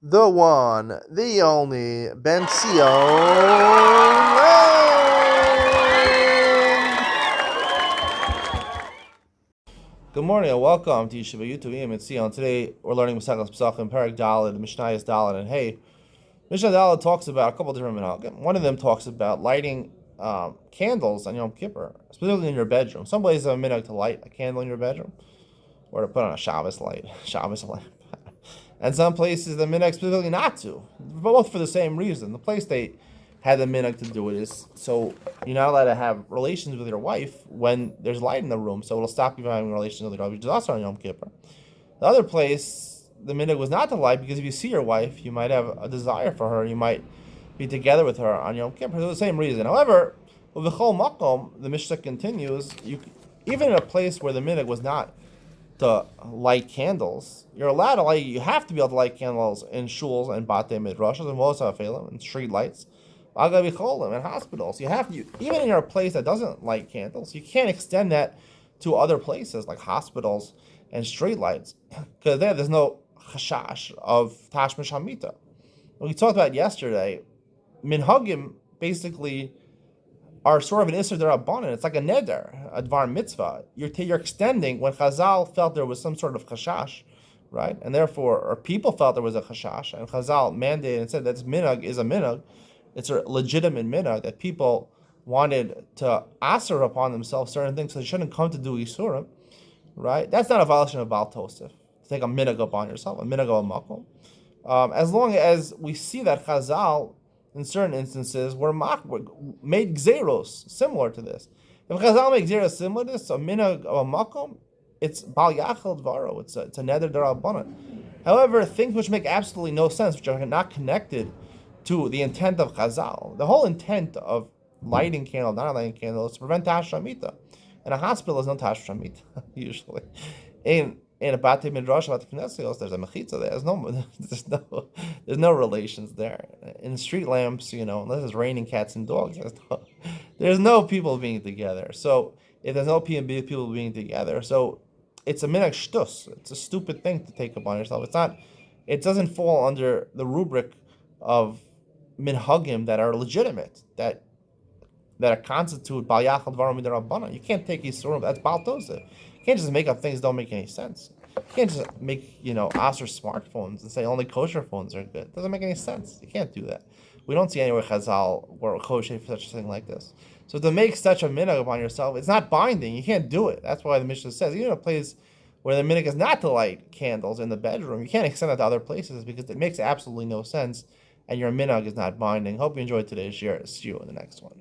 the one, the only, Ben Sion. Good morning and welcome to Yeshiva YouTube. Iyun and Sion. Today we're learning Pesachim, Perek Daled, Mishnayos Daled, and hey, Mishnah Daled talks about a couple of different minhagim. One of them talks about lighting candles on Yom Kippur, specifically in your bedroom. Some places have a minhag to light a candle in your bedroom, or to put on a Shabbos light, and some places the minhag specifically not to, both for the same reason. The place they had the minhag to do it is so you're not allowed to have relations with your wife when there's light in the room, so it'll stop you from having relations with your wife, which is also on Yom Kippur. The other place, the minhag was not to light because if you see your wife, you might have a desire for her, you might be together with her on Yom Kippur. For the same reason. However, with the Chol Makom, the Mishnah continues, even in a place where the minhag was not to light candles, you're allowed to light. You have to be able to light candles in shuls and batei midrashos and v'osafelim and street lights, and hospitals. You have to, even in your place that doesn't light candles, you can't extend that to other places like hospitals and street lights because there's no chashash of tashmish hamita. We talked about yesterday. Minhagim basically are sort of an Isser D'Rabbanan. It's like a neder, a dvar mitzvah. You're extending when Chazal felt there was some sort of chashash, right? And therefore, or people felt there was a chashash, and Chazal mandated and said that this minhag is a minhag. It's a legitimate minhag that people wanted to aser upon themselves certain things, so they shouldn't come to do Yisurim, right? That's not a violation of Baal Tosef, to take a minhag upon yourself, a minhag of a makom. As long as we see that Chazal, in certain instances, were made gzeros similar to this. If Chazal make gzeros similar to this, a minhag of a makom, it's bal yachal dvaro. It's a neder d'Rabbanan. However, things which make absolutely no sense, which are not connected to the intent of Chazal, the whole intent of lighting candle, not lighting candle, is to prevent tash shamita. In a hospital, there's no tash shamita usually. In a batei midrash about the knesset, there's a mechitza there. There's no relations there. In street lamps, unless it's raining cats and dogs, there's no people being together. So if there's no people being together, so it's a minhag shtus. It's a stupid thing to take upon yourself. It's not. It doesn't fall under the rubric of minhagim that are legitimate, that constitute bal yachal dvarim midrabbanan. You can't take yisurim. That's bal tosef. You can't just make up things that don't make any sense. You can't just make aser smartphones and say only kosher phones are good. It doesn't make any sense. You can't do that. We don't see anywhere Chazal were kosher for such a thing like this. So to make such a minhag upon yourself, it's not binding. You can't do it. That's why the Mishnah says even a place where the minhag is not to light candles in the bedroom, you can't extend it to other places because it makes absolutely no sense, and your minhag is not binding. Hope you enjoyed today's share. See you in the next one.